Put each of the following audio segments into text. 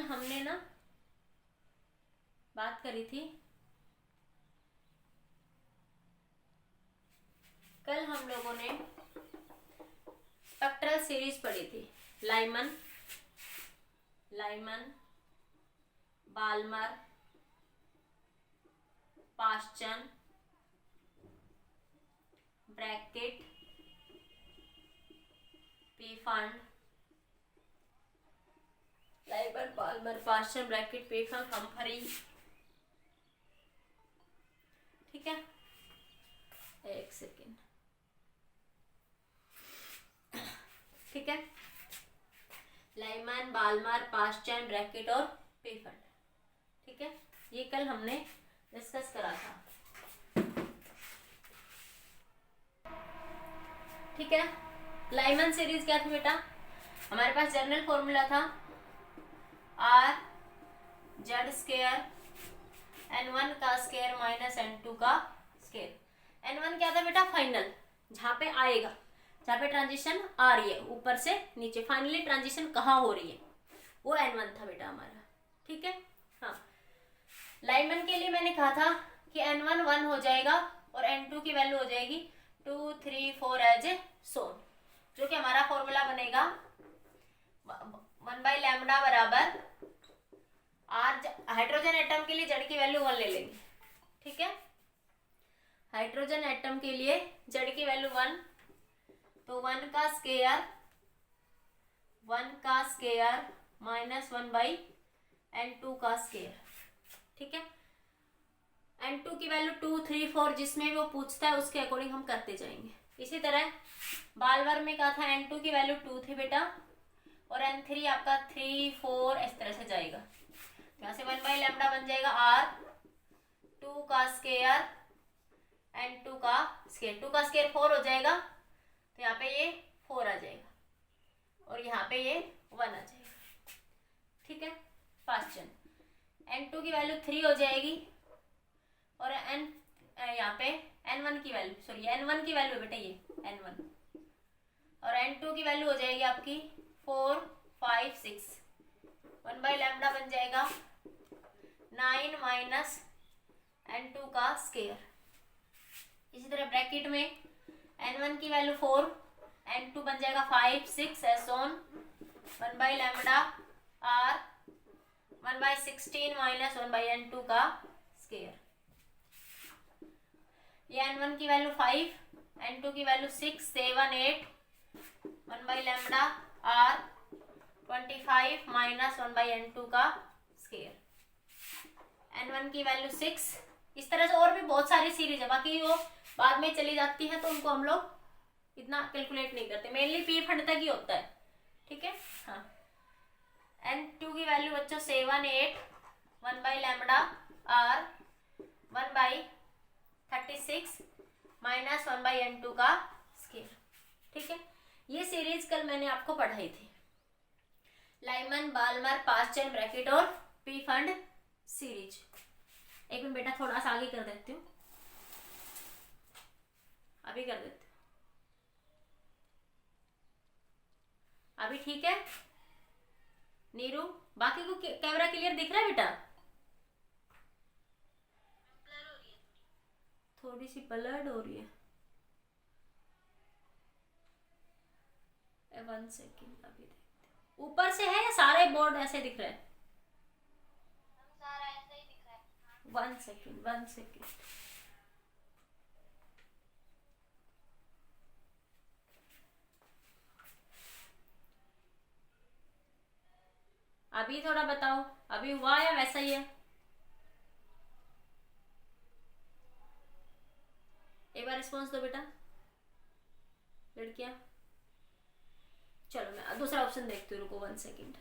हमने ना बात करी थी, कल हम लोगों ने स्पेक्ट्रल सीरीज पढ़ी थी। Lyman, Balmer, Paschen, Brackett, Pfund, Lyman, Balmer, Paschen, Brackett, Pfund, Humphrey. ठीक है, एक सेकेंड। ठीक है, लाइमन, बाल्मर, पाश्चन, ब्रैकेट और पीफंड। ठीक है, ये कल हमने डिस्कस करा था। ठीक है, लाइमन सीरीज क्या थी बेटा? हमारे पास जनरल फॉर्मूला था R Z स्क्वायर N1 का स्क्वायर माइनस N2 का स्क्वायर। N1 क्या था बेटा? फाइनल, जहाँ पे आएगा, जहाँ पे ट्रांजिशन आ रही है ऊपर से नीचे, फाइनली ट्रांजिशन कहाँ हो रही है, वो N1 था बेटा हमारा। ठीक है, हाँ। लाइमन के लिए मैंने कहा था कि N1 1 हो जाएगा और N2 की वैल्यू हो जाएगी 2 3 4 एज ए सोन, जो कि हमारा फॉर्मूला बनेगा 1/λ बराबर R। हाइड्रोजन एटम के लिए Z की वैल्यू 1 ले लेंगे। ठीक है, हाइड्रोजन एटम के लिए Z की वैल्यू 1, तो 1 का स्क्वायर माइनस 1/N2 का स्क्वायर। ठीक है, N2 की वैल्यू 2 3 4 जिसमें वो पूछता है उसके अकॉर्डिंग हम करते जाएंगे। इसी तरह बाल्मर में कहा था N2 की वैल्यू 2 थी बेटा, और N3 आपका 3 4 इस तरह से जाएगा। यहाँ से 1/λ बन जाएगा R, 2 का स्क्वायर N2 का स्क्वायर, 2 का स्क्वायर 4 हो जाएगा, तो यहाँ पे ये 4 आ जाएगा और यहाँ पे ये 1 आ जाएगा। ठीक है, पाश्चन N2 की वैल्यू 3 हो जाएगी और यहाँ पे N1 की वैल्यू, सॉरी N1 की वैल्यू बेटा ये N1, और N2 की वैल्यू हो जाएगी आपकी 4 5 6, 1/λ बन जाएगा 9 माइनस N2 का स्क्वायर। इसी तरह ब्रैकेट में N1 की वैल्यू 4, N2 बन जाएगा 5 6 S on 1/λ R 1/16 minus 1/N2 का स्क्वायर। ये N1 की वैल्यू 5, N2 की वैल्यू 6 7 8 1/λ R 25 माइनस 1/N2 का स्क्वायर। N1 की वैल्यू 6। इस तरह से और भी बहुत सारी सीरीज है, बाकी वो बाद में चली जाती है तो उनको हम लोग इतना कैलकुलेट नहीं करते, मेनली पी फंड तक ही होता है। ठीक है, हाँ। N2 की वैल्यू बच्चों 7 8 1/λ R 1/36 माइनस 1/N2 का स्क्वायर। ठीक है, ये सीरीज कल मैंने आपको पढ़ाई थी, लाइमन, बाल्मर, पाश्चन, ब्रैकेट और पी फंड सीरीज। एक मिनट बेटा, थोड़ा सा आगे कर देती हूँ, अभी कर देती हूँ, अभी ठीक है नीरू? बाकी को कैमरा क्लियर दिख रहा है बेटा? थोड़ी सी ब्लर्ड हो रही है। 1 सेकेंड, अभी देखते हैं ऊपर से है या सारे बोर्ड ऐसे दिख रहे हैं? सारा ऐसे ही दिख रहा है। 1 सेकेंड। अभी थोड़ा बताओ, अभी हुआ या वैसा ही है? एक बार रिस्पॉन्स दो बेटा लड़कियां। चलो मैं दूसरा ऑप्शन देखती हूँ, रुको 1 सेकेंड।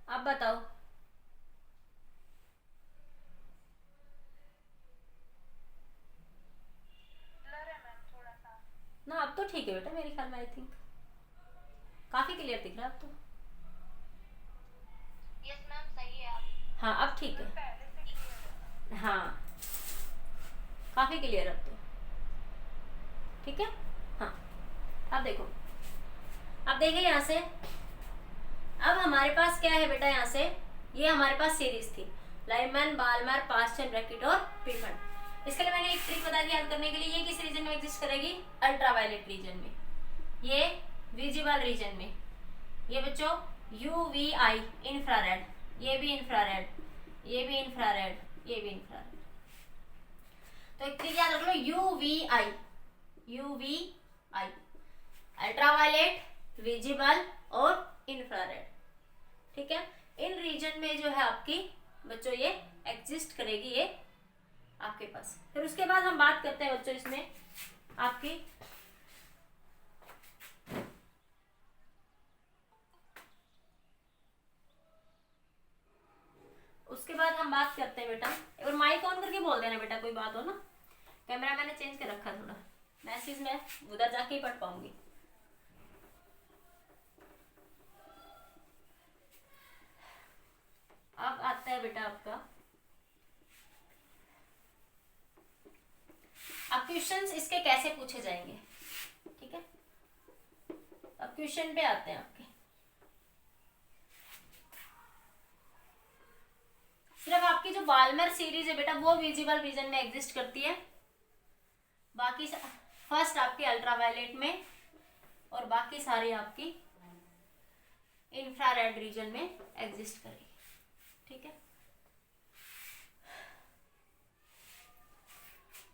अब बताओ। ना अब तो ठीक है बेटा, मेरे ख्याल में आई थिंक काफी क्लियर दिख रहा है अब तो। यस मैम, सही है आप। हाँ अब ठीक है, हाँ काफी क्लियर अब तो, ठीक है। हाँ अब देखो, अब देखिए यहाँ से, अब हमारे पास क्या है बेटा, यहाँ से ये हमारे पास सीरीज थी लाइमन, बाल्मर, पास्चन, ब्रैकेट और पीफर्ड। इसके लिए मैंने एक ट्रिक बता दी याद करने के लिए। ये किस रीजन में एग्जिस्ट करेगी, अल्ट्रावायलेट रीजन में, ये विजिबल रीजन में, ये बच्चों UVI इंफ्रारेड, ये भी इंफ्रारेड, ये भी इंफ्रारेड, ये भी इंफ्रारेड। तो एक ट्रिक याद रख लो, UVI अल्ट्रावायलेट, विजिबल और इंफ्रारेड, ठीक है। इन रीजन में जो है आपकी बच्चों ये एग्जिस्ट करेगी ये आपके पास। फिर उसके बाद हम बात करते हैं बच्चों इसमें आपकी उसके बाद हम बात करते हैं बेटा, और माइक ऑन करके बोल देना बेटा, कोई बात हो ना। कैमरा मैंने चेंज कर रखा थोड़ा, मैसेज में उधर जाके ही पढ़ पाऊंगी। अब आता है बेटा आपका, अब क्वेश्चंस इसके कैसे पूछे जाएंगे, ठीक है। अब क्वेश्चन पे आते हैं आपके। सिर्फ आपकी जो बाल्मर सीरीज है बेटा वो विजिबल रीजन में एग्जिस्ट करती है, बाकी फर्स्ट आपकी अल्ट्रावायलेट में और बाकी सारी आपकी इंफ्रारेड रीजन में एग्जिस्ट करेगी, ठीक है।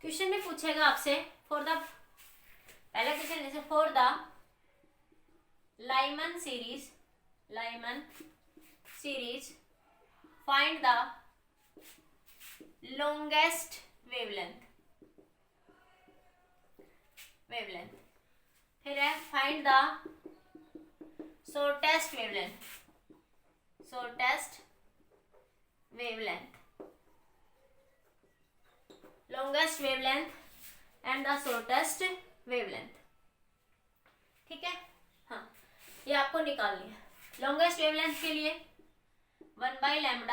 क्वेश्चन में पूछेगा आपसे फॉर द, पहले क्वेश्चन जैसे for the Lyman series find the longest wavelength, फिर है find the shortest wavelength, longest wavelength and the shortest wavelength, ठीक है। हाँ ये आपको निकालनी है। लॉन्गेस्ट वेवलेंथ के लिए 1/λ,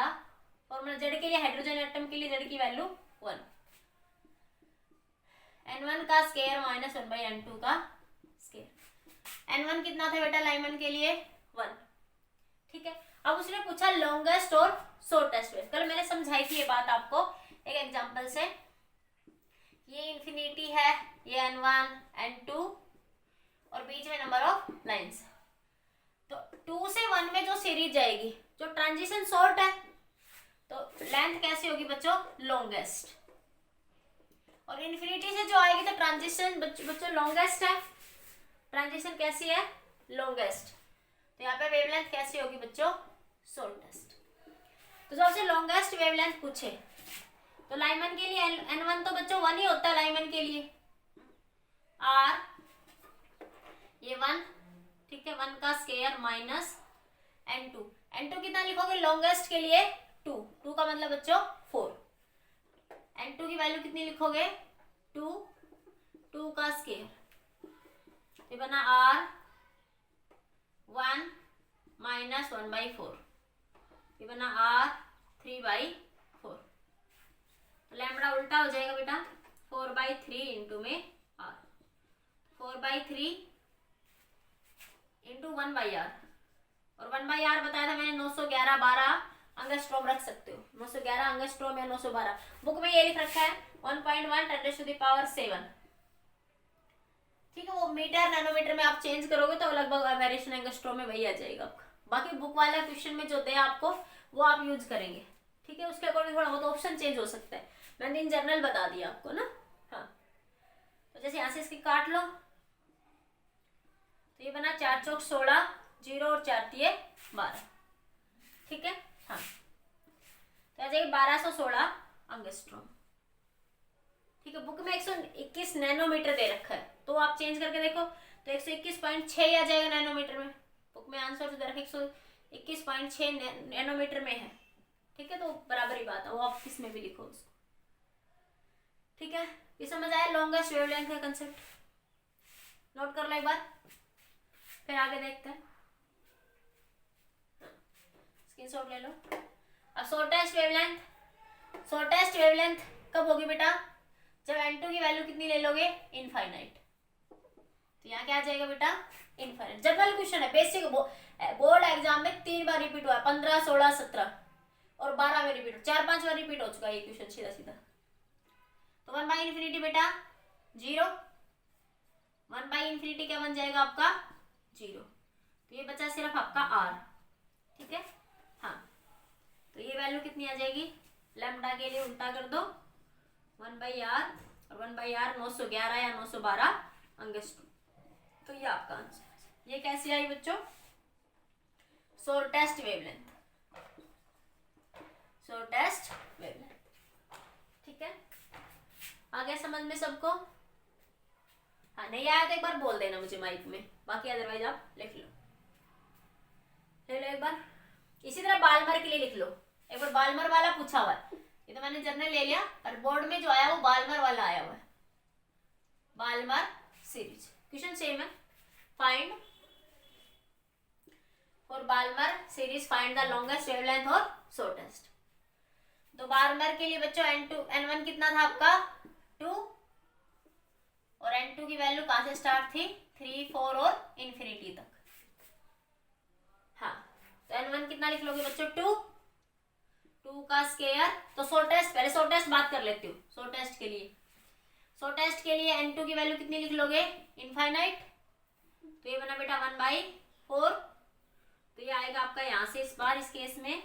फॉर्मूला जेड के लिए, हाइड्रोजन एटम के लिए जेड की वैल्यू 1, n1 का स्केयर माइनस 1/n2 का स्केयर। n1 कितना था बेटा लाइमन के लिए 1, ठीक है। अब उसने पूछा लॉन्गेस्ट और शॉर्टेस्ट वेव। कल मैंने समझाई थी ये बात आपको एक एग्जांपल से, ये इंफिनिटी है, ये n1 n2 और बीच में नंबर ऑफ लाइंस। तो 2 से 1 में जो सीरीज जाएगी, जो ट्रांजिशन शॉर्ट है, तो लेंथ कैसी होगी बच्चों, लॉन्गेस्ट। और इन्फिनिटी से जो आएगी तो ट्रांजिशन बच्चों लॉन्गेस्ट है, ट्रांजिशन कैसी है, लॉन्गेस्ट। तो यहाँ पे वेवलेंथ कैसी होगी बच्चों, शॉर्टेस्ट। तो सबसे लॉन्गेस्ट वेवलेंथ पूछे तो लाइमन के लिए n1 तो बच्चों 1 ही होता है लाइमन के लिए, r ये 1, ठीक है, 1 का स्केयर माइनस n2 कितना लिखोगे लॉन्गेस्ट के लिए 2 का मतलब बच्चों 4, n2 की वैल्यू कितनी लिखोगे 2 का स्केयर, ये बना r1 माइनस 1/4, ये बना r3/4। तो लैम्बडा उल्टा हो जाएगा बेटा, 4/3 इंटू में r, 4/3 इंटू 1/r, और 1/r बताया था मैंने 911/12 एंगस्ट्रॉम रख सकते हो, 911 एंगस्ट्रॉम या 912। बुक में ये लिख रखा है 1.1 × 10⁻⁷, ठीक है। वो मीटर नैनोमीटर में आप चेंज करोगे तो लगभग वेरिएशन एंगस्ट्रॉम में वही आ जाएगा आपका। बाकी बुक वाला क्वेश्चन में जो दे आपको वो आप यूज करेंगे, ठीक है। उसके अकॉर्डिंग थोड़ा बहुत ऑप्शन चेंज हो सकता है, मैंने इन जनरल बता दिया आपको ना। हाँ तो जैसे यहाँ से इसकी काट लो, तो ये बना 4 चौक 16, 0 और 4 तिये 12, ठीक है। हाँ तो आ जाएगी 1216 एंगस्ट्रॉम, ठीक है। बुक में 121 नैनोमीटर दे रखा है, तो आप चेंज करके देखो तो 121.6 आ जाएगा नैनोमीटर में। बुक में आंसर जो दे रखा है 121.6 नैनोमीटर में है, ठीक है। तो बराबर ही बात है, वो आप किस में भी लिखो उसको, ठीक है। ये समझ आया लॉन्गेस्ट वेवलेंथ का कंसेप्ट, नोट कर लो एक बार, फिर आगे देखते हैं। स्क्रीनशॉट ले लो। अब शॉर्टेस्ट वेवलेंथ कब होगी बेटा, जब n2 की वैल्यू कितनी ले लोगे, इनफाइनाइट, तो यहाँ क्या आ जाएगा बेटा, इनफाइनाइट। जनरल क्वेश्चन है, बेसिक बोर्ड एग्जाम में 3 बार रिपीट हुआ है, 15, 16, 17 और 12 में रिपीट, 4-5 बार रिपीट हो चुका है ये क्वेश्चन सीधा सीधा। तो 1 बाई इन्फिनिटी बेटा 0, 1 बाई इन्फिनिटी क्या बन जाएगा आपका 0, तो ये बचा सिर्फ आपका r, ठीक है। हाँ, तो ये वैल्यू कितनी आ जाएगी, लैम्डा के लिए उल्टा कर दो 1 बाई आर, और 1 बाई आर 911 या 912 अंगस्ट्रोम, तो ये आपका आंसर है। ये कैसी आई बच्चों, शॉर्टेस्ट वेवलेंथ, शॉर्टेस्ट वेवलेंथ, ठीक है। आ गया समझ में सबको? हाँ, नहीं आया तो एक बार बोल देना मुझे माइक में, बाकी अदरवाइज आप लिख लो, ले लो एक बार। इसी तरह बाल्मर के लिए लिख लो, एक बार बाल्मर वाला पूछा हुआ है, ये तो मैंने जर्नल ले लिया, और बोर्ड में जो आया वो बाल्मर वाला आया हुआ है, बाल्मर सीरीज। क्वेश्चन सेम है, find for Balmer series find the longest wavelength और शॉर्टेस्ट। तो बाल्मर के लिए बच्चों n1 कितना था आपका 2, और n2 की वैल्यू कहां से स्टार्ट थी 3, 4 और इन्फिनिटी तक। हाँ, तो n1 कितना लिख लोगे बच्चों 2 का स्क्वायर। तो शॉर्टेस्ट, पहले शॉर्टेस्ट बात कर लेती हूँ। शॉर्टेस्ट के लिए n2 की वैल्यू कितनी लिख लोगे, इनफाइनाइट, तो ये बना बेटा 1/4, तो ये आएगा आपका यहां से इस बार, इस केस में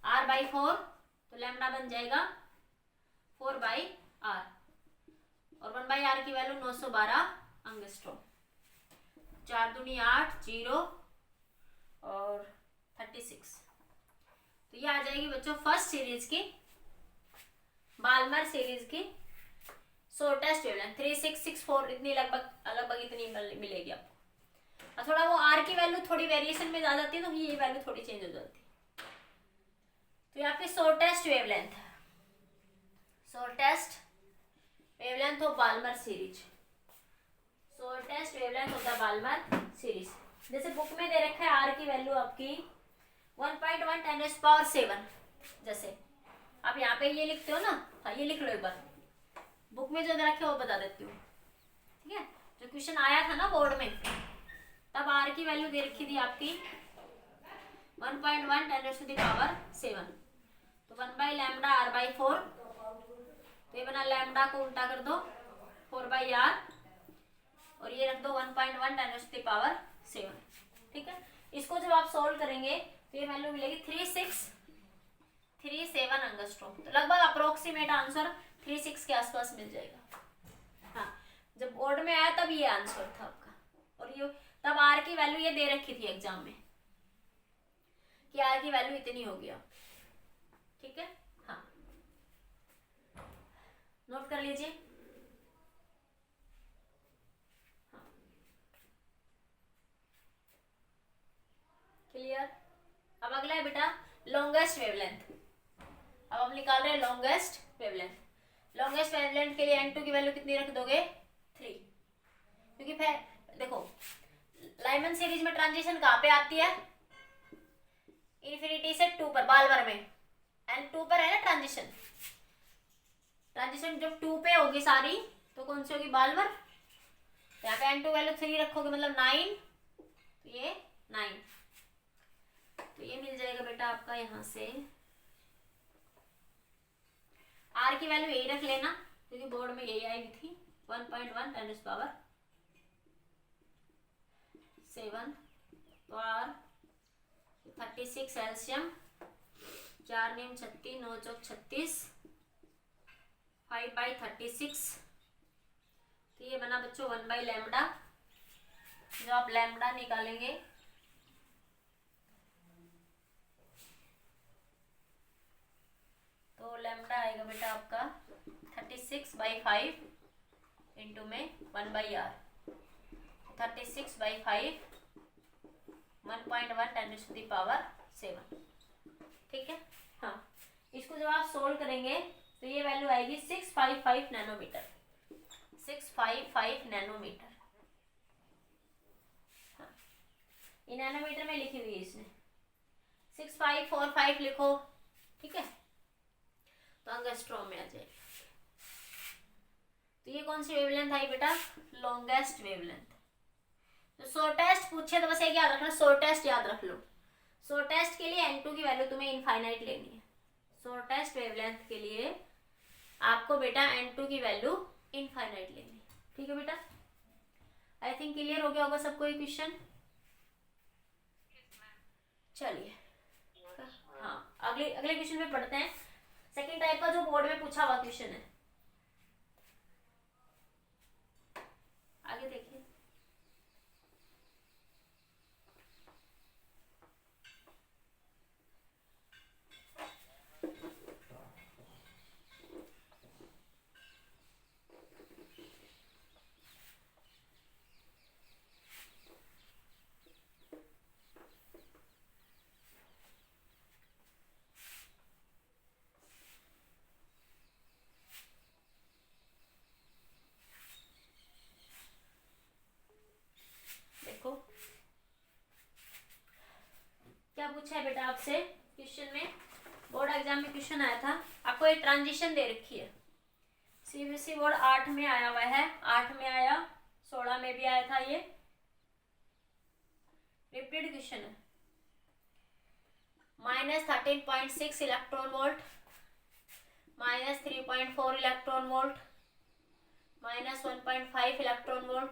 r/4, तो लैम्डा बन जाएगा 4/r, और 1/r की वैल्यू 912 अंगस्ट्रोम, 4 दूनी 8, 0 और 36, तो ये आ जाएगी बच्चों फर्स्ट सीरीज की, बाल्मर सीरीज की शॉर्टेस्ट वेवलेंथ 3664, इतनी लगभग इतनी मिलेगी आपको। और थोड़ा वो r की वैल्यू थोड़ी वेरिएशन में ज्यादा आती है, तो ये वैल्यू थोड़ी चेंज हो जाती है। तो ये आपकी शॉर्टेस्ट वेवलेंथ है, shortest wavelength of Balmer series, shortest wavelength of the Balmer series. जैसे बुक में दे रखा है r की वैल्यू आपकी 1.1 10⁻⁷, जैसे आप यहाँ पे ये लिखते हो ना, हाँ ये लिख लो एक बार, बुक में जो दे रखे वो बता देती हूँ, ठीक है। जो क्वेश्चन आया था ना बोर्ड में, तब r की वैल्यू दे रखी थी आपकी 1.1 10⁻⁷, तो 1/λ r/4, तो ये बना लैम्डा को उल्टा कर दो 4/r, और ये रख दो 1.1 10⁻⁷, ठीक है। इसको जब आप सोल्व करेंगे तो ये वैल्यू मिलेगी 3637 अंगस्ट्रोम, तो लगभग अप्रोक्सीमेट आंसर 36 के आसपास मिल जाएगा। हाँ, जब बोर्ड में आया तब ये आंसर था आपका, और ये तब r की वैल्यू ये दे रखी थी एग्जाम में कि r की वैल्यू इतनी होगी, ठीक है। हाँ, नोट कर लीजिए। क्लियर? अब अगला है बेटा लॉन्गेस्ट वेवलेंथ। अब हम निकाल रहे हैं लॉन्गेस्ट वेवलेंथ। लॉन्गेस्ट वेवलेंथ के लिए n2 की वैल्यू कितनी रख दोगे 3, क्योंकि फिर देखो लाइमन सीरीज में ट्रांजिशन कहाँ पे आती है, इन्फिनिटी से 2 पर, बाल्मर में n2 पर है ना ट्रांजिशन, ट्रांजिशन जब 2 पे होगी सारी तो कौन सी होगी, बाल्मर। तो यहाँ पे n2 वैल्यू 3 रखोगे मतलब 9, तो ये 9, तो ये मिल जाएगा बेटा आपका यहाँ से। r की वैल्यू यही रख लेना क्योंकि बोर्ड में यही आई थी 1.1 10⁻⁷, तो r 36 एलसीएम, 4 नेम 36, 9 चौक 36, 5/36, तो ये बना बच्चों 1/λ। जो आप लैम्डा निकालेंगे तो लैम्डा आएगा बेटा आपका 36/5 इंटू में 1/r, 36/5 1.1 10⁻⁷, ठीक है। हाँ, इसको जब आप सोल्व करेंगे तो ये वैल्यू आएगी 655 नैनोमीटर, 655 नैनोमीटर। हाँ, ये नैनोमीटर में लिखी हुई है इसने, 6545 लिखो, ठीक है। तो एंगस्ट्रॉम में आ जाएगी। तो ये कौन सी वेवलेंथ आई बेटा? Longest wavelength. तो शॉर्टेस्ट पूछे तो बस एक याद रखना, शॉर्टेस्ट याद रख लो। शॉर्टेस्ट के लिए n2 की वैल्यू तुम्हें इनफाइनाइट लेनी है। शॉर्टेस्ट वेवलेंथ के लिए आपको बेटा n2 की वैल्यू इनफाइनाइट लेनी है। ठीक है बेटा, आई थिंक क्लियर हो गया होगा सबको ये क्वेश्चन। चलिए हाँ, अगले क्वेश्चन पे पढ़ते हैं। सेकंड टाइप का जो बोर्ड में पूछा हुआ क्वेश्चन है, आगे देखिए। देखो क्या पूछा है बेटा आपसे क्वेश्चन में, बोर्ड एग्जाम में क्वेश्चन आया था। आपको एक ट्रांजिशन दे रखी है, सीबीएसई बोर्ड 8 में आया हुआ है, 8 में आया, 16 में भी आया था। ये रिपीटेड क्वेश्चन है। -13.6 electron volt, -3.4 electron volt, -1.5 electron volt,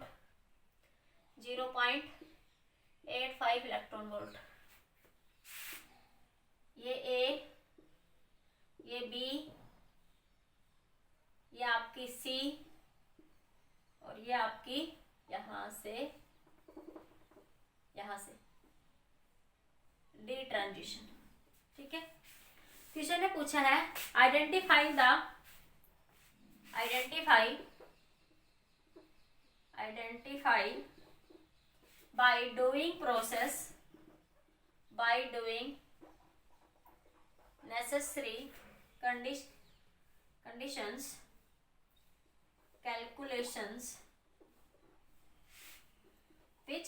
0.85 electron volt. ये ए, ये बी, ये आपकी सी, और ये आपकी यहां से डी ट्रांजिशन। ठीक है, क्वेश्चन ने पूछा है identify by doing necessary conditions, calculations, which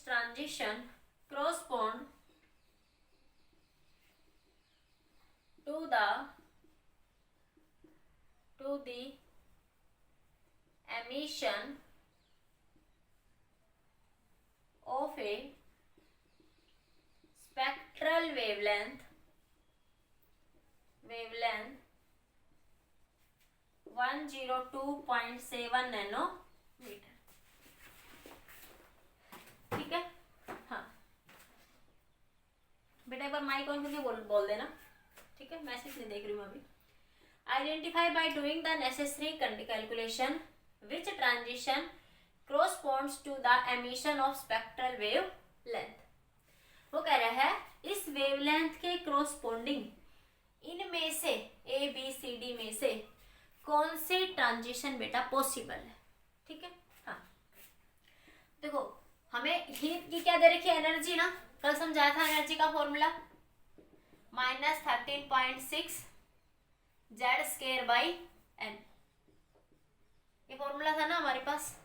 transition correspond to the emission of a spectral wavelength 102.7 nanometre. ठीक है, हाँ बेटा एक बार माइक ऑन करके बोल देना। ठीक है, मैसेज नहीं देख रही हूँ अभी। Identify by doing the necessary calculation which transition corresponds to the emission of spectral wave length। वो कह रहा है इस वेवलेंथ के corresponding इनमें से ए बी सी डी में से कौन से ट्रांजिशन बेटा पॉसिबल है। ठीक है, हाँ देखो हमें हीट की क्या दे रखी है, एनर्जी ना, कल समझाया था एनर्जी का फॉर्मूला -13.6 Z²/n। ये फॉर्मूला था ना हमारे पास,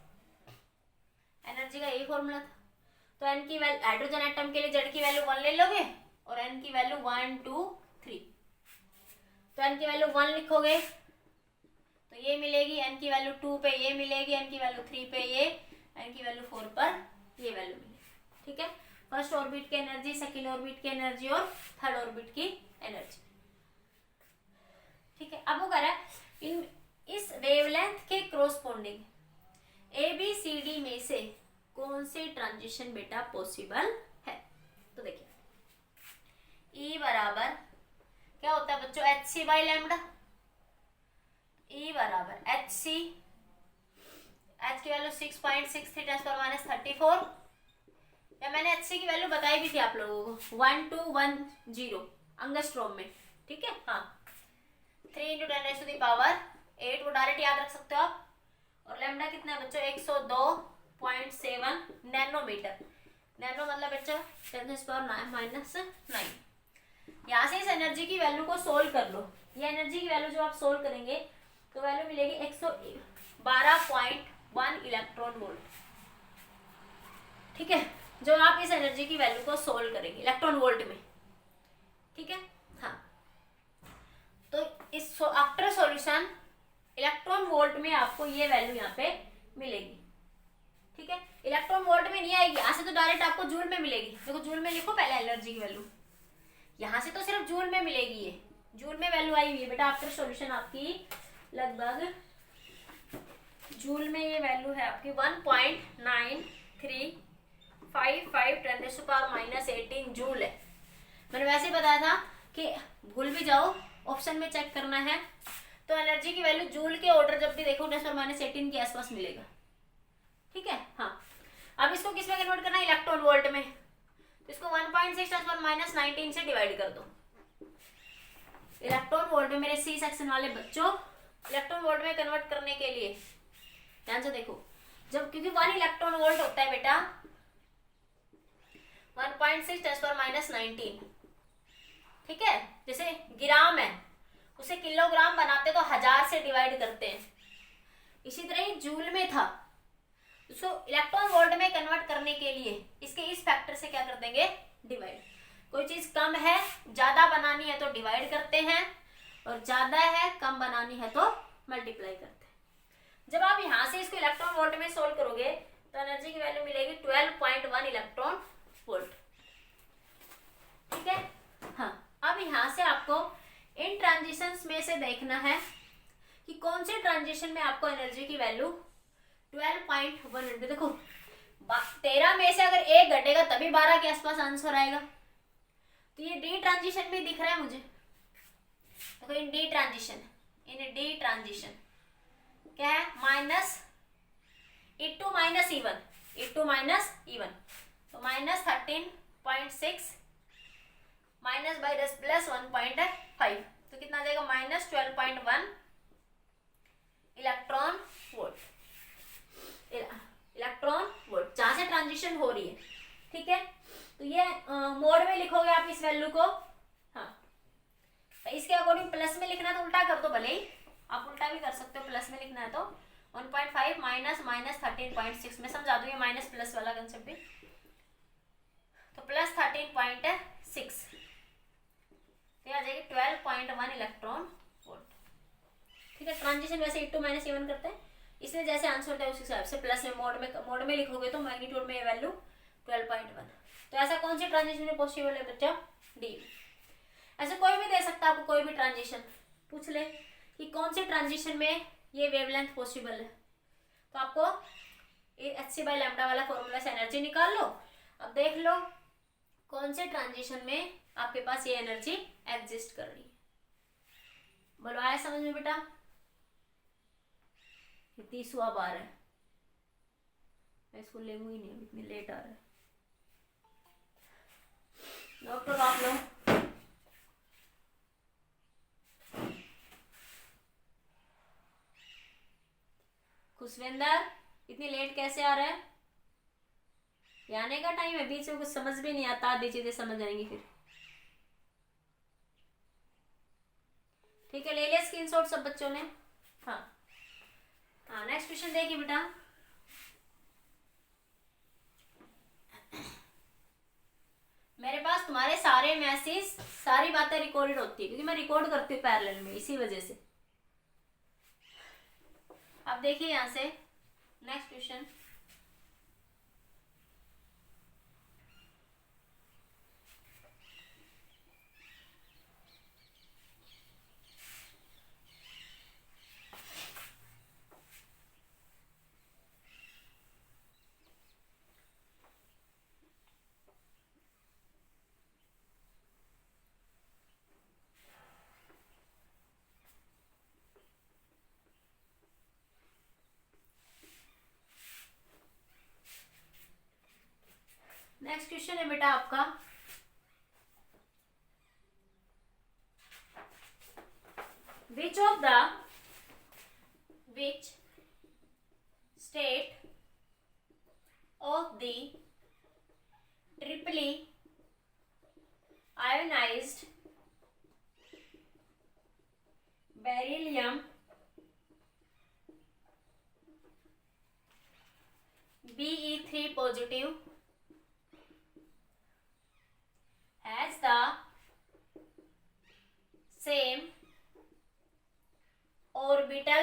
एनर्जी का यही फॉर्मूला था। तो एन की वैल्यू, हाइड्रोजन एटम के लिए जेड की वैल्यू 1 ले लोगे और एन की वैल्यू 1 2 3। तो एन की वैल्यू 1 लिखोगे तो ये मिलेगी, एन की वैल्यू 2 पे ये मिलेगी, एन की वैल्यू 3 पे ये, एन की वैल्यू 4 पर ये वैल्यू मिलेगी। ठीक है, फर्स्ट ऑर्बिट की एनर्जी, सेकेंड ऑर्बिट की एनर्जी और थर्ड ऑर्बिट की एनर्जी। ठीक है, अब वो कह रहा है इस वेवलेंथ के corresponding A B C D में से कौन सी ट्रांजिशन बेटा पॉसिबल है। तो देखिए E बराबर क्या होता है बच्चों, hc/λ। E बराबर hc, h की वैल्यू 6.63 10⁻34, या मैंने hc की वैल्यू बताई भी थी आप लोगों को 1210 एंगस्ट्रॉम में। ठीक है, हाँ 3 × 10⁸ वो डायरेक्ट याद रख सकते हो आप। और लैम्डा कितना है बच्चों, 102.7 नैनोमीटर। नैनो मतलब बच्चों 10⁻⁻�9। यहाँ से इस एनर्जी की वैल्यू को सोल्व कर लो। ये एनर्जी की वैल्यू जो आप सोल्व करेंगे तो वैल्यू मिलेगी 112.1 इलेक्ट्रॉन वोल्ट। ठीक है, जो आप इस एनर्जी की वैल्यू को सोल्व करेंगे इलेक्ट्रॉन वोल्ट में। ठीक है। हाँ, तो इस आफ्टर सॉल्यूशन इलेक्ट्रॉन वोल्ट में आपको ये वैल्यू यहाँ पे मिलेगी। ठीक है, इलेक्ट्रॉन वोल्ट में नहीं आएगी, यहाँ से तो डायरेक्ट आपको जूल में मिलेगी। देखो जूल में लिखो पहले एनर्जी की वैल्यू, यहाँ से तो सिर्फ जूल में मिलेगी, ये जूल में वैल्यू आई हुई है बेटा। आफ्टर सॉल्यूशन आपकी लगभग जूल में ये वैल्यू है आपकी 1.9355 × 10⁻18 जूल है। मैंने वैसे ही बताया था कि भूल भी जाओ ऑप्शन में चेक करना है, तो एनर्जी की वैल्यू जूल के ऑर्डर जब भी देखो 10⁻18 के आसपास मिलेगा। ठीक है। हाँ, अब इसको किस में कन्वर्ट करना है, इलेक्ट्रॉन वोल्ट में। तो इसको 1.6 × 10⁻19 से डिवाइड कर दो। इलेक्ट्रॉन वोल्ट में मेरे सी सेक्शन वाले बच्चों, इलेक्ट्रॉन वोल्ट में कन्वर्ट करने के लिए ध्यान से देखो, जब क्योंकि 1 इलेक्ट्रॉन वोल्ट होता है बेटा 1.6 × 10⁻19। ठीक है, जैसे ग्राम है उसे किलोग्राम बनाते तो 1000 से डिवाइड करते हैं, इसी तरह ही जूल में था। उसको इलेक्ट्रॉन वोल्ट में कन्वर्ट करने के लिए इसके इस फैक्टर से क्या कर देंगे, डिवाइड। कोई चीज कम है ज्यादा बनानी है तो डिवाइड करते हैं, और ज्यादा है कम बनानी है तो मल्टीप्लाई करते हैं। जब आप यहां से इसको इलेक्ट्रॉन वोल्ट में सोल्व करोगे तो एनर्जी की वैल्यू मिलेगी 12.1 इलेक्ट्रॉन वोल्ट। ठीक है। हाँ, अब यहां से आपको इन ट्रांजिशंस में से देखना है कि कौन से ट्रांजिशन में आपको एनर्जी की वैल्यू 12.1। देखो 13 में से अगर एक घटेगा तभी 12 के आसपास आंसर आएगा। तो ये डी ट्रांजिशन में दिख रहा है मुझे। देखो इन डी ट्रांजिशन क्या है, -E2 - E1 तो -13.6 -10 + 1.5 तो कितना आ जाएगा, -12.1 इलेक्ट्रॉन वोल्ट जहां से ट्रांजिशन हो रही है। ठीक है, तो ये मोड में लिखोगे आप इस वैल्यू को। हाँ, तो इसके अकॉर्डिंग प्लस में लिखना तो उल्टा कर दो, भले ही आप उल्टा भी कर सकते हो, प्लस में लिखना है तो 1.5 - -13.6 में समझा दूंगी माइनस प्लस वाला कंसेप्ट भी, तो +13.6 तो आ जाएगी 12.1 इलेक्ट्रॉन वोल्ट। ठीक है, ट्रांजिशन वैसे E2 - E1 करते हैं, इसलिए जैसे आंसर होता है उस हिसाब से प्लस में मोड में लिखोगे तो मैग्नीट्यूड में ये वैल्यू 12.1। तो ऐसा कौन सी ट्रांजिशन में पॉसिबल है बच्चा, डी। ऐसे कोई भी दे सकता है आपको, कोई भी ट्रांजिशन पूछ ले कि कौन से ट्रांजिशन में ये वेवलेंथ पॉसिबल है, तो आपको hc/λ वाला फॉर्मूला से एनर्जी निकाल लो। अब देख लो कौन से ट्रांजिशन में आपके पास ये एनर्जी एग्जिस्ट कर रही है। बोलो आया समझ में बेटा, 30वां बार है, मैं इसको लेंगी ही नहीं, इतनी लेट आ रहा है। डॉक्टर आप लो, खुशविंदर इतनी लेट कैसे आ रहा है, ये आने का टाइम है, बीच में कुछ समझ भी नहीं आता, आधी चीजें समझ आएंगी फिर। ठीक है, ले लिया स्क्रीनशॉट सब बच्चों ने। हाँ हाँ, नेक्स्ट क्वेश्चन देखिए बेटा। मेरे पास तुम्हारे सारे मैसेज सारी बातें रिकॉर्डेड होती है, क्योंकि मैं रिकॉर्ड करती हूँ पैरेलल में, इसी वजह से। अब देखिए यहां से नेक्स्ट क्वेश्चन, नेक्स्ट क्वेश्चन है बेटा आपका, which state of the triply ionized beryllium Be3 positive has the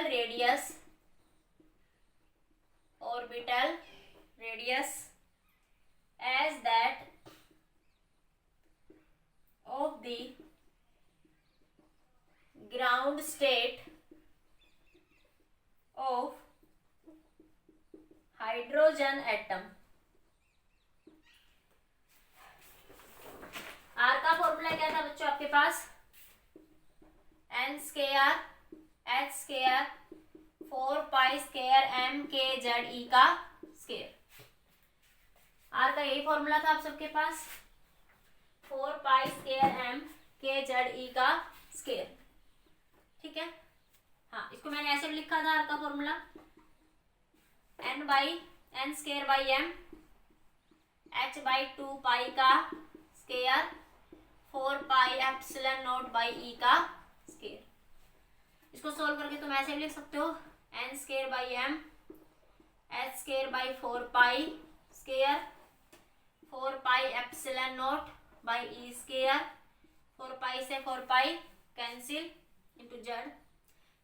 radius as that of the ground state of hydrogen atom. R का फॉर्मूला क्या था बच्चों आपके पास? n square h square 4 pi square m k z e का square. R का यही formula था आप सबके पास, 4 pi square m k z e का स्केयर. ठीक है. हाँ, इसको मैंने ऐसे भी लिखा था आर का formula, n square by m h by 2 pi का square 4 pi epsilon naught by e का स्केयर. इसको सोल्व करके तुम ऐसे भी लिख सकते हो, n square by m h square by 4 pi square 4 pi epsilon naught by E square. 4 पाई से 4 पाई कैंसिल इंटू जेड.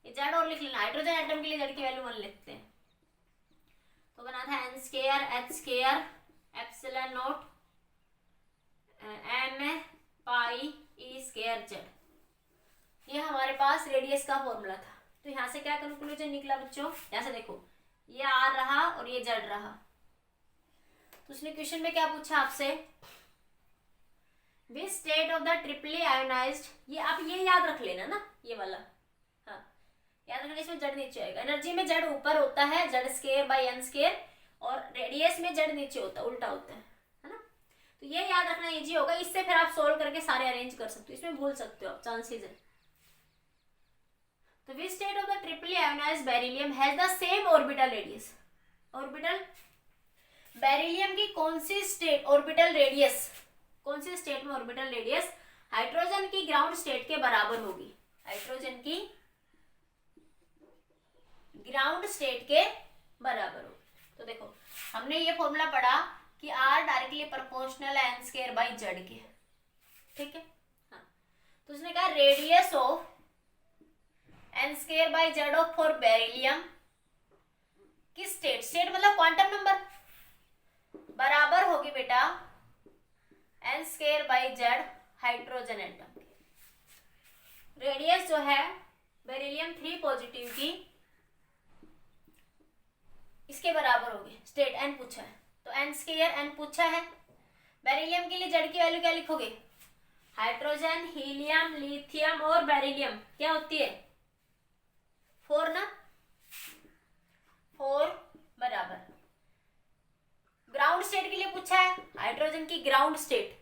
ये जेड और लिख लेना, हाइड्रोजन एटम के लिए जेड की वैल्यू 1 लिखते हैं. तो बना था n square h square epsilon not m pi E square Z. ये हमारे पास रेडियस का फॉर्मूला था. तो यहाँ से क्या कंक्लूजन निकला बच्चों? यहाँ से देखो, ये आर रहा और ये जेड रहा. तो उसने क्वेश्चन में क्या पूछा आपसे, which state of the triply ionized, ये आप ये याद रख लेना ना, ये वाला. हाँ, याद रखना, इसमें जेड नीचे आएगा. एनर्जी में जेड ऊपर होता है, Z square by N square, और रेडियस में जेड नीचे होता है, उल्टा होता है ना. तो ये याद रखना इजी होगा. इससे फिर आप सोल्व करके सारे अरेंज कर सकते हो, इसमें भूल सकते हो आप, चांसेस है. तो which state of the triply ionized beryllium has the same orbital radius. Orbital beryllium की कौन सी स्टेट ऑर्बिटल रेडियस, कौन सी स्टेट में ऑर्बिटल रेडियस हाइड्रोजन की ग्राउंड स्टेट के बराबर होगी? हाइड्रोजन की ग्राउंड स्टेट के बराबर होगी. तो देखो, हमने ये फॉर्मूला पढ़ा कि आर डायरेक्टली प्रोपोर्शनल है एन स्क्वायर बाई जेड के. ठीक है. हाँ, तो उसने कहा radius of N square by Z of for beryllium किस स्टेट, स्टेट मतलब क्वांटम नंबर, बराबर होगी बेटा N square by Z hydrogen atom की. रेडियस जो है बेरिलियम 3 पॉजिटिव की इसके बराबर होगी. स्टेट एन पूछा है, तो एन स्क्वायर एन पूछा है. बेरिलियम के लिए जेड की वैल्यू क्या लिखोगे? हाइड्रोजन, हीलियम, लिथियम और बेरिलियम क्या होती है? 4 ना, 4 बराबर. ग्राउंड स्टेट के लिए पूछा है, हाइड्रोजन की ग्राउंड स्टेट,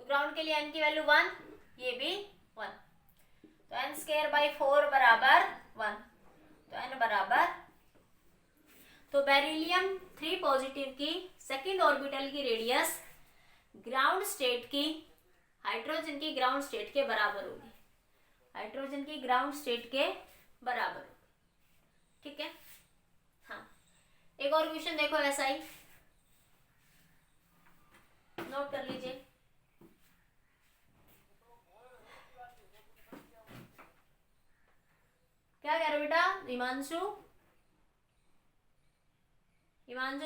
तो ग्राउंड के लिए एन की वैल्यू 1, ये भी 1. तो एन स्क्वायर बाई 4 बराबर 1, तो एन बराबर. तो बेरिलियम 3 पॉजिटिव की सेकंड ऑर्बिटल की रेडियस ग्राउंड स्टेट की हाइड्रोजन की ग्राउंड स्टेट के बराबर होगी. हाइड्रोजन की ग्राउंड स्टेट के बराबर होगी. ठीक है. हाँ, एक और क्वेश्चन देखो ऐसा ही, नोट कर लीजिए. क्या कह रहे हो बेटा? हिमांशु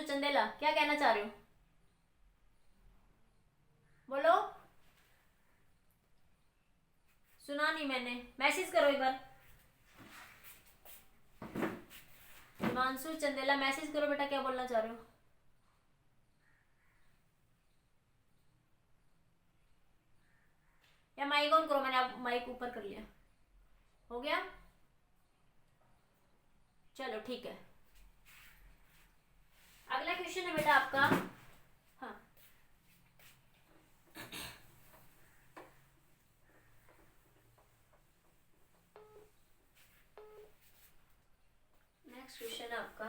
चंदेला, क्या कहना चाह रहे हो? बोलो. सुना नहीं मैंने, मैसेज करो एक बार. हिमांशु चंदेला मैसेज करो बेटा, क्या बोलना चाह रहे हो? या माइक ऑन करो, मैंने आप माइक ऊपर कर लिया. हो गया? चलो ठीक है. अगला क्वेश्चन है बेटा आपका. हाँ, नेक्स्ट क्वेश्चन है आपका,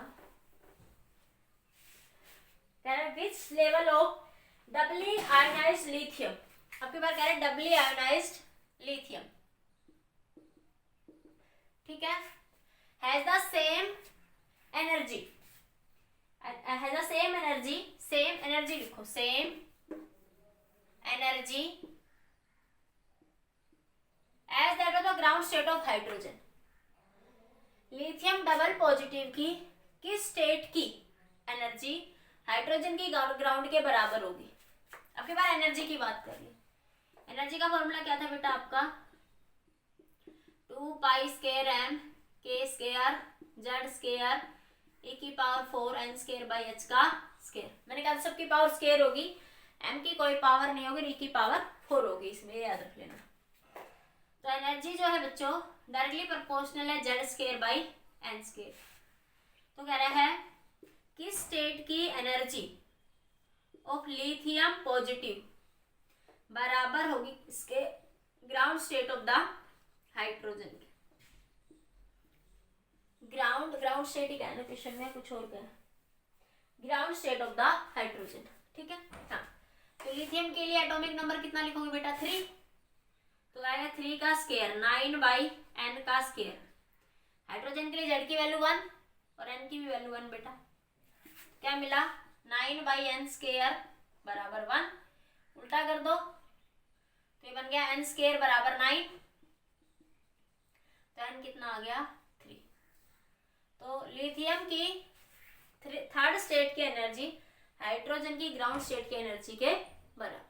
कह रहा है which level of doubly ionized lithium. आपके पास कह रहे हैं डबली आयोनाइज्ड लिथियम. ठीक है. Has the same energy, has the same energy, same energy लिखो, same energy as that of the ground state of hydrogen. Lithium double positive की किस स्टेट की एनर्जी हाइड्रोजन की ग्राउंड के बराबर होगी। अब की बार एनर्जी की बात कर ली। एनर्जी का फॉर्मूला क्या था बेटा आपका, 2 pi square m k square z square e की power 4 n square by h का स्क्वायर। मैंने कहा सबकी पावर स्क्वायर होगी, m की कोई पावर नहीं होगी, e की पावर 4 होगी, इसमें याद रख लेना। तो एनर्जी जो है बच्चों डायरेक्टली प्रोपोर्शनल है z square by n square. तो कह रहा है किस स्टेट की एनर्जी ऑफ लिथियम पॉजिटिव बराबर होगी इसके ground state of the hydrogen की। ग्राउंड स्टेट ही कहना क्वेश्चन में, कुछ और कहना, ground state of the hydrogen. ठीक है। हाँ, तो लिथियम के लिए एटॉमिक नंबर कितना लिखोगे बेटा, 3। तो आएगा 3 का स्क्वायर 9 बाई n का स्क्वायर। हाइड्रोजन के लिए z की वैल्यू 1 और n की भी वैल्यू 1 बेटा। क्या मिला, 9 बाई n स्क्वायर बराबर 1। उल्टा कर दो तो ये बन गया n स्क्वायर बराबर 9, तो n कितना आ गया 3। तो लिथियम की थर्ड स्टेट की एनर्जी हाइड्रोजन की ग्राउंड स्टेट की एनर्जी के बराबर।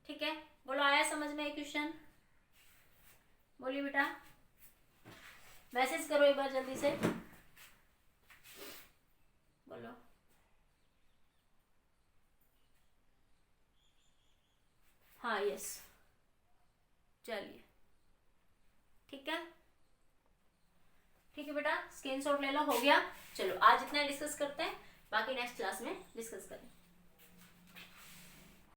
ठीक है, बोलो आया समझ में क्वेश्चन, बोलिए बेटा, मैसेज करो एक बार जल्दी से, बोलो। हाँ यस, चलिए ठीक है, ठीक है बेटा, स्क्रीनशॉट ले लो, हो गया। चलो आज इतना डिस्कस करते हैं, बाकी नेक्स्ट क्लास में डिस्कस करें।